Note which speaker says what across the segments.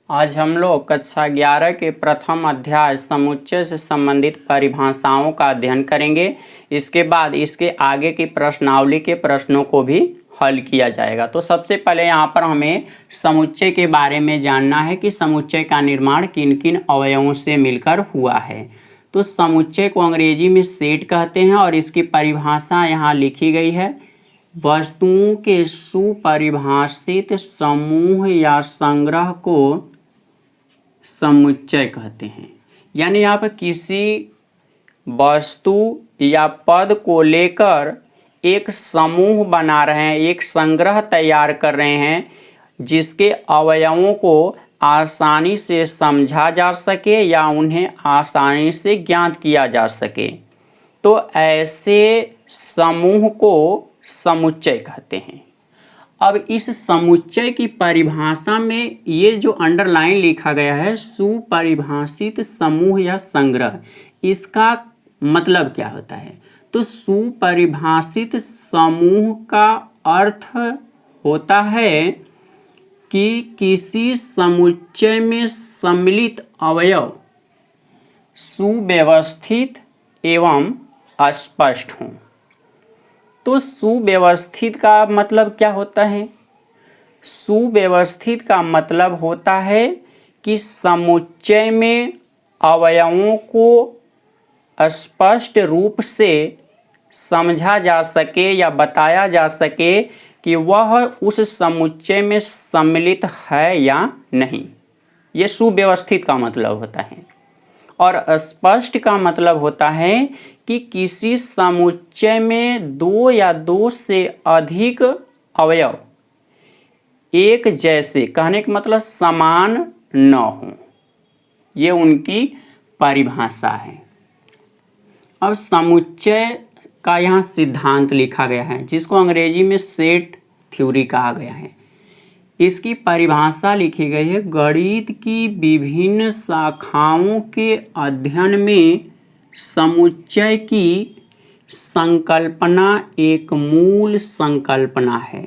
Speaker 1: आज हम लोग कक्षा 11 के प्रथम अध्याय समुच्चय से संबंधित परिभाषाओं का अध्ययन करेंगे। इसके बाद इसके आगे की प्रश्नावली के प्रश्नों को भी हल किया जाएगा। तो सबसे पहले यहाँ पर हमें समुच्चय के बारे में जानना है कि समुच्चय का निर्माण किन किन अवयवों से मिलकर हुआ है। तो समुच्चय को अंग्रेजी में सेट कहते हैं और इसकी परिभाषा यहाँ लिखी गई है। वस्तुओं के सुपरिभाषित समूह या संग्रह को समुच्चय कहते हैं। यानी आप किसी वस्तु या पद को लेकर एक समूह बना रहे हैं, एक संग्रह तैयार कर रहे हैं जिसके अवयवों को आसानी से समझा जा सके या उन्हें आसानी से ज्ञात किया जा सके। तो ऐसे समूह को समुच्चय कहते हैं। अब इस समुच्चय की परिभाषा में ये जो अंडरलाइन लिखा गया है सुपरिभाषित समूह या संग्रह, इसका मतलब क्या होता है? तो सुपरिभाषित समूह का अर्थ होता है कि किसी समुच्चय में सम्मिलित अवयव सुव्यवस्थित एवं अस्पष्ट हों। तो सुव्यवस्थित का मतलब क्या होता है? सुव्यवस्थित का मतलब होता है कि समुच्चय में अवयवों को स्पष्ट रूप से समझा जा सके या बताया जा सके कि वह उस समुच्चय में सम्मिलित है या नहीं। ये सुव्यवस्थित का मतलब होता है। और स्पष्ट का मतलब होता है कि किसी समुच्चय में दो या दो से अधिक अवयव एक जैसे, कहने का मतलब समान न हो, ये उनकी परिभाषा है। अब समुच्चय का यहाँ सिद्धांत लिखा गया है जिसको अंग्रेजी में सेट थ्योरी कहा गया है। इसकी परिभाषा लिखी गई है। गणित की विभिन्न शाखाओं के अध्ययन में समुच्चय की संकल्पना एक मूल संकल्पना है।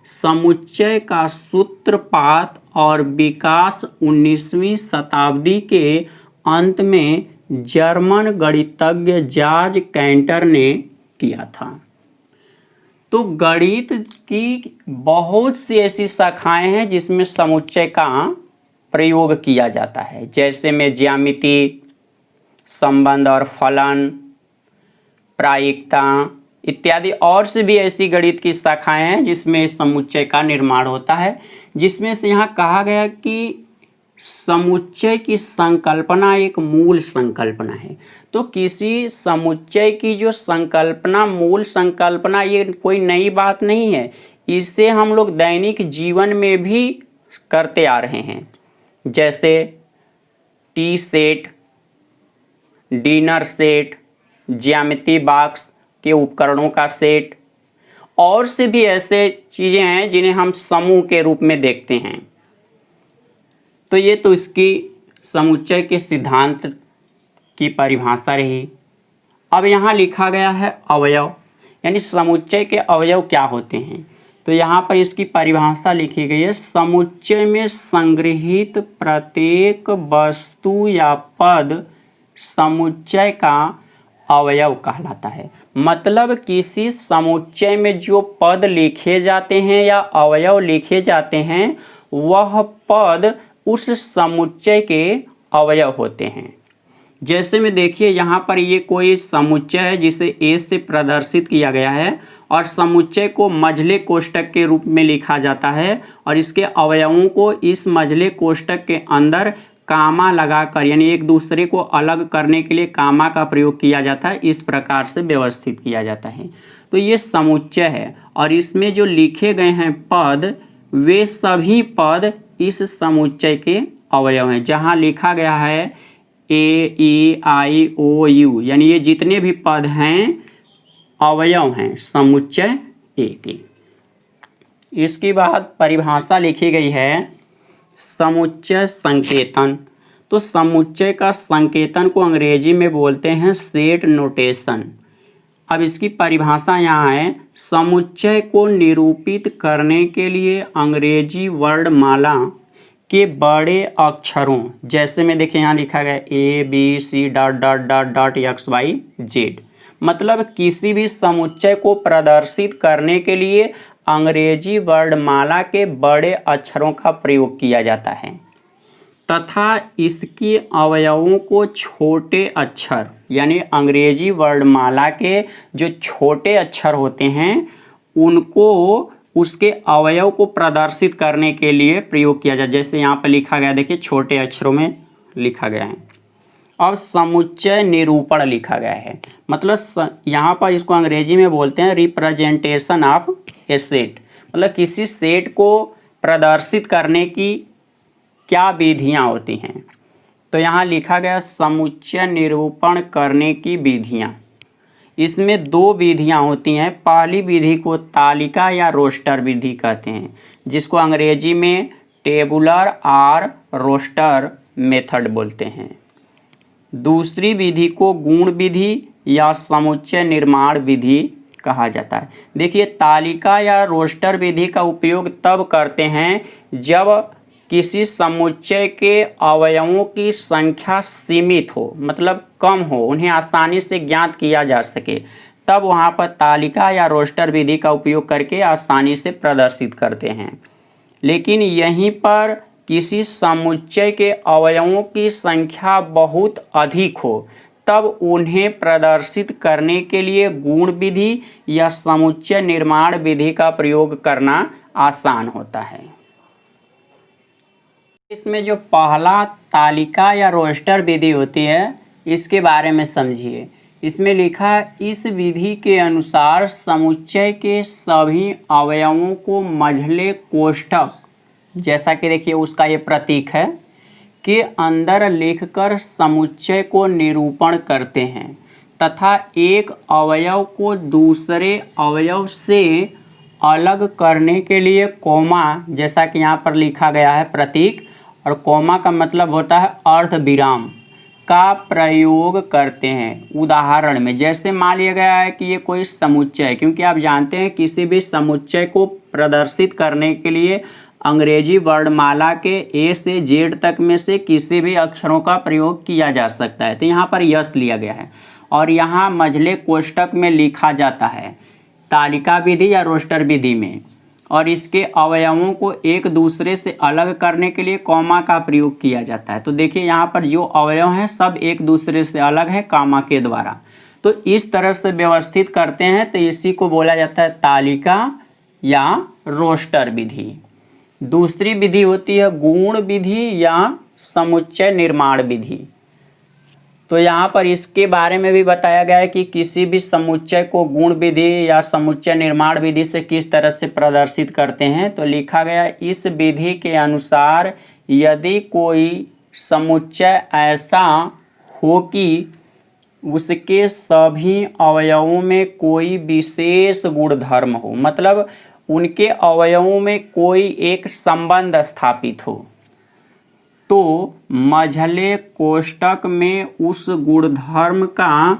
Speaker 1: समुच्चय का सूत्रपात और विकास 19वीं शताब्दी के अंत में जर्मन गणितज्ञ जॉर्ज कैंटर ने किया था। तो गणित की बहुत सी ऐसी शाखाएं हैं जिसमें समुच्चय का प्रयोग किया जाता है, जैसे में ज्यामिति, संबंध और फलन, प्रायिकता इत्यादि। और से भी ऐसी गणित की शाखाएं हैं जिसमें समुच्चय का निर्माण होता है, जिसमें से यहाँ कहा गया कि समुच्चय की संकल्पना एक मूल संकल्पना है। तो किसी समुच्चय की जो संकल्पना, मूल संकल्पना, ये कोई नई बात नहीं है। इसे हम लोग दैनिक जीवन में भी करते आ रहे हैं, जैसे टी सेट, डिनर सेट, ज्यामिति बॉक्स के उपकरणों का सेट, और से भी ऐसे चीज़ें हैं जिन्हें हम समूह के रूप में देखते हैं। तो ये तो इसकी समुच्चय के सिद्धांत की परिभाषा रही। अब यहाँ लिखा गया है अवयव, यानी समुच्चय के अवयव क्या होते हैं। तो यहाँ पर इसकी परिभाषा लिखी गई है। समुच्चय में संग्रहित प्रत्येक वस्तु या पद समुच्चय का अवयव कहलाता है। मतलब किसी समुच्चय में जो पद लिखे जाते हैं या अवयव लिखे जाते हैं, वह पद उस समुच्चय के अवयव होते हैं। जैसे में देखिए यहाँ पर ये कोई समुच्चय है जिसे ए से प्रदर्शित किया गया है और समुच्चय को मझले कोष्ठक के रूप में लिखा जाता है और इसके अवयवों को इस मझले कोष्ठक के अंदर कामा लगाकर, यानी एक दूसरे को अलग करने के लिए कामा का प्रयोग किया जाता है। इस प्रकार से व्यवस्थित किया जाता है। तो ये समुच्चय है और इसमें जो लिखे गए हैं पद, वे सभी पद इस समुच्चय के अवयव हैं। जहाँ लिखा गया है ए, ई, आई, ओ, यू, यानी ये जितने भी पद हैं अवयव हैं समुच्चय ए के। इसके बाद परिभाषा लिखी गई है समुच्चय संकेतन। तो समुच्चय का संकेतन को अंग्रेजी में बोलते हैं सेट नोटेशन। अब इसकी परिभाषा यहाँ है। समुच्चय को निरूपित करने के लिए अंग्रेजी वर्णमाला के बड़े अक्षरों, जैसे में देखिए यहाँ लिखा गया ABC dot dot dot dot XYZ, मतलब किसी भी समुच्चय को प्रदर्शित करने के लिए अंग्रेजी वर्णमाला के बड़े अक्षरों का प्रयोग किया जाता है तथा इसके अवयवों को छोटे अक्षर यानी अंग्रेजी वर्णमाला के जो छोटे अक्षर होते हैं उनको उसके अवयव को प्रदर्शित करने के लिए प्रयोग किया जाए। जैसे यहाँ पर लिखा गया, देखिए छोटे अक्षरों में लिखा गया है। अब समुच्चय निरूपण लिखा गया है, मतलब यहाँ पर इसको अंग्रेजी में बोलते हैं रिप्रेजेंटेशन ऑफ ए सेट, मतलब किसी सेट को प्रदर्शित करने की क्या विधियाँ होती हैं। तो यहाँ लिखा गया समुच्चय निरूपण करने की विधियाँ। इसमें दो विधियाँ होती हैं। पहली विधि को तालिका या रोस्टर विधि कहते हैं, जिसको अंग्रेजी में टेबुलर और रोस्टर मेथड बोलते हैं। दूसरी विधि को गुण विधि या समुच्चय निर्माण विधि कहा जाता है। देखिए तालिका या रोस्टर विधि का उपयोग तब करते हैं जब किसी समुच्चय के अवयवों की संख्या सीमित हो, मतलब कम हो, उन्हें आसानी से ज्ञात किया जा सके, तब वहाँ पर तालिका या रोस्टर विधि का उपयोग करके आसानी से प्रदर्शित करते हैं। लेकिन यहीं पर किसी समुच्चय के अवयवों की संख्या बहुत अधिक हो, तब उन्हें प्रदर्शित करने के लिए गुण विधि या समुच्चय निर्माण विधि का प्रयोग करना आसान होता है। इसमें जो पहला तालिका या रोस्टर विधि होती है इसके बारे में समझिए। इसमें लिखा है इस विधि के अनुसार समुच्चय के सभी अवयवों को मझले कोष्ठक, जैसा कि देखिए उसका ये प्रतीक है, के अंदर लिखकर समुच्चय को निरूपण करते हैं तथा एक अवयव को दूसरे अवयव से अलग करने के लिए कॉमा, जैसा कि यहाँ पर लिखा गया है प्रतीक, और कॉमा का मतलब होता है अर्ध विराम, का प्रयोग करते हैं। उदाहरण में जैसे मान लिया गया है कि ये कोई समुच्चय है, क्योंकि आप जानते हैं किसी भी समुच्चय को प्रदर्शित करने के लिए अंग्रेजी वर्णमाला के A से Z तक में से किसी भी अक्षरों का प्रयोग किया जा सकता है। तो यहाँ पर यस लिया गया है और यहाँ मझले कोष्ठक में लिखा जाता है तालिका विधि या रोस्टर विधि में, और इसके अवयवों को एक दूसरे से अलग करने के लिए कॉमा का प्रयोग किया जाता है। तो देखिए यहाँ पर जो अवयव हैं सब एक दूसरे से अलग है कॉमा के द्वारा। तो इस तरह से व्यवस्थित करते हैं, तो इसी को बोला जाता है तालिका या रोस्टर विधि। दूसरी विधि होती है गुण विधि या समुच्चय निर्माण विधि। तो यहाँ पर इसके बारे में भी बताया गया है कि किसी भी समुच्चय को गुण विधि या समुच्चय निर्माण विधि से किस तरह से प्रदर्शित करते हैं। तो लिखा गया इस विधि के अनुसार यदि कोई समुच्चय ऐसा हो कि उसके सभी अवयवों में कोई विशेष गुणधर्म हो, मतलब उनके अवयवों में कोई एक संबंध स्थापित हो, तो मझले कोष्ठक में उस गुणधर्म का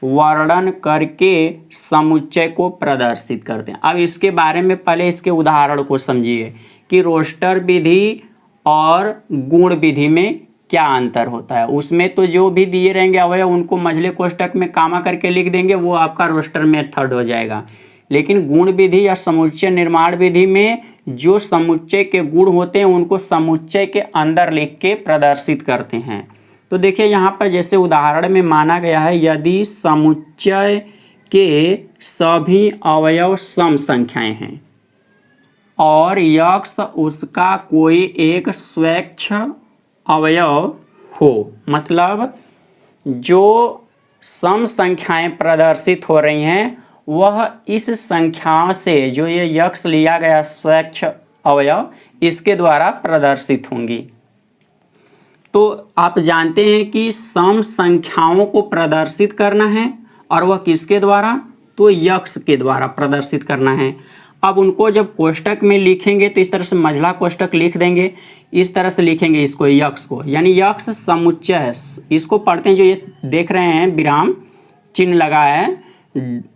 Speaker 1: वर्णन करके समुच्चय को प्रदर्शित करते हैं। अब इसके बारे में पहले इसके उदाहरण को समझिए कि रोस्टर विधि और गुण विधि में क्या अंतर होता है। उसमें तो जो भी दिए रहेंगे अवयव उनको मझले कोष्ठक में कामा करके लिख देंगे, वो आपका रोस्टर मेथड हो जाएगा। लेकिन गुण विधि या समुच्चय निर्माण विधि में जो समुच्चय के गुण होते हैं उनको समुच्चय के अंदर लिख के प्रदर्शित करते हैं। तो देखिए यहाँ पर जैसे उदाहरण में माना गया है यदि समुच्चय के सभी अवयव सम संख्याएं हैं और यक्ष उसका कोई एक स्वैच्छ अवयव हो, मतलब जो सम संख्याएं प्रदर्शित हो रही हैं वह इस संख्या से जो ये यक्ष लिया गया स्वैच्छ अवयव इसके द्वारा प्रदर्शित होंगी। तो आप जानते हैं कि सम संख्याओं को प्रदर्शित करना है और वह किसके द्वारा, तो यक्ष के द्वारा प्रदर्शित करना है। अब उनको जब कोष्ठक में लिखेंगे तो इस तरह से मझला कोष्ठक लिख देंगे, इस तरह से लिखेंगे इसको यक्ष को, यानी यक्ष समुच्चय है। इसको पढ़ते हैं जो ये देख रहे हैं विराम चिन्ह लगा है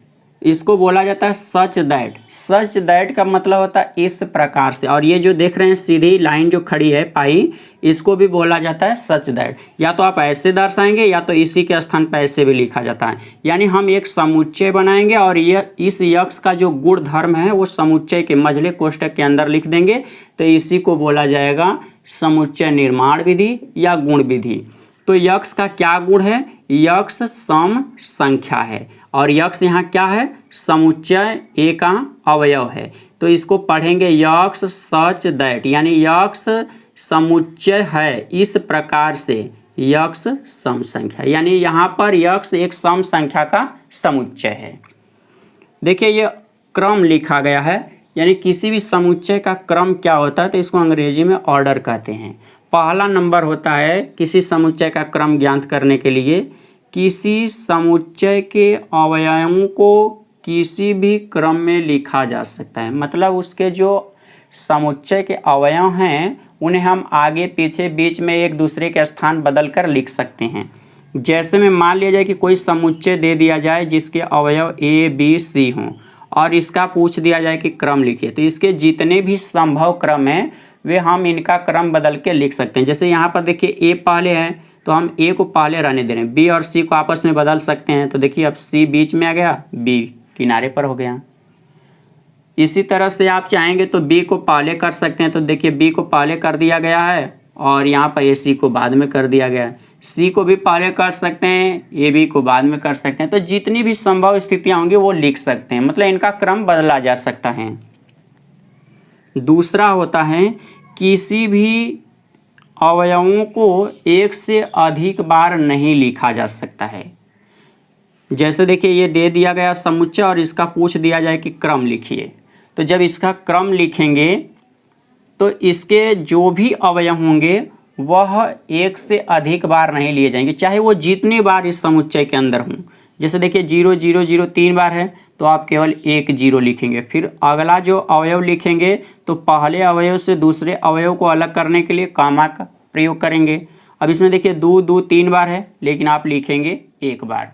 Speaker 1: इसको बोला जाता है सच दैट। सच दैट का मतलब होता है इस प्रकार से। और ये जो देख रहे हैं सीधी लाइन जो खड़ी है पाई, इसको भी बोला जाता है सच दैट। या तो आप ऐसे दर्शाएंगे या तो इसी के स्थान पर ऐसे भी लिखा जाता है। यानी हम एक समुच्चय बनाएंगे और ये इस यक्ष का जो गुण धर्म है वो समुच्चय के मझले कोष्ठक के अंदर लिख देंगे, तो इसी को बोला जाएगा समुच्चय निर्माण विधि या गुण विधि। तो यक्ष का क्या गुण है? यक्ष सम संख्या है और यक्ष यहाँ क्या है? समुच्चय ए का अवयव है। तो इसको पढ़ेंगे यक्ष सच दैट, यानी यक्ष समुच्चय है इस प्रकार से, यक्ष सम संख्या, यानी यहाँ पर यक्ष एक सम संख्या का समुच्चय है। देखिए ये क्रम लिखा गया है, यानी किसी भी समुच्चय का क्रम क्या होता है तो इसको अंग्रेजी में ऑर्डर कहते हैं। पहला नंबर होता है किसी समुच्चय का क्रम ज्ञात करने के लिए, किसी समुच्चय के अवयवों को किसी भी क्रम में लिखा जा सकता है। मतलब उसके जो समुच्चय के अवयव हैं उन्हें हम आगे पीछे बीच में एक दूसरे के स्थान बदल कर लिख सकते हैं। जैसे में मान लिया जाए कि कोई समुच्चय दे दिया जाए जिसके अवयव ए बी सी हों और इसका पूछ दिया जाए कि क्रम लिखिए, तो इसके जितने भी संभव क्रम हैं वे हम इनका क्रम बदल के लिख सकते हैं। जैसे यहाँ पर देखिए ए पहले है तो हम ए को पहले रहने दे रहे हैं, बी और सी को आपस में बदल सकते हैं। तो देखिए अब सी बीच में आ गया, बी किनारे पर हो गया। इसी तरह से आप चाहेंगे तो बी को पहले कर सकते हैं, तो देखिए बी को पहले कर दिया गया है और यहाँ पर ए सी को बाद में कर दिया गया है। सी को भी पहले कर सकते हैं, ए बी को बाद में कर सकते हैं। तो जितनी भी संभव स्थितियाँ होंगी वो लिख सकते हैं, मतलब इनका क्रम बदला जा सकता है। दूसरा होता है किसी भी अवयवों को एक से अधिक बार नहीं लिखा जा सकता है। जैसे देखिए ये दे दिया गया समुच्चय और इसका पूछ दिया जाए कि क्रम लिखिए, तो जब इसका क्रम लिखेंगे तो इसके जो भी अवयव होंगे वह एक से अधिक बार नहीं लिए जाएंगे, चाहे वो जितनी बार इस समुच्चय के अंदर हों। जैसे देखिए 0 0 0 3 बार है तो आप केवल एक 0 लिखेंगे। फिर अगला जो अवयव लिखेंगे तो पहले अवयव से दूसरे अवयव को अलग करने के लिए कॉमा का प्रयोग करेंगे। अब इसमें देखिए 2 2 3 बार है लेकिन आप लिखेंगे एक बार।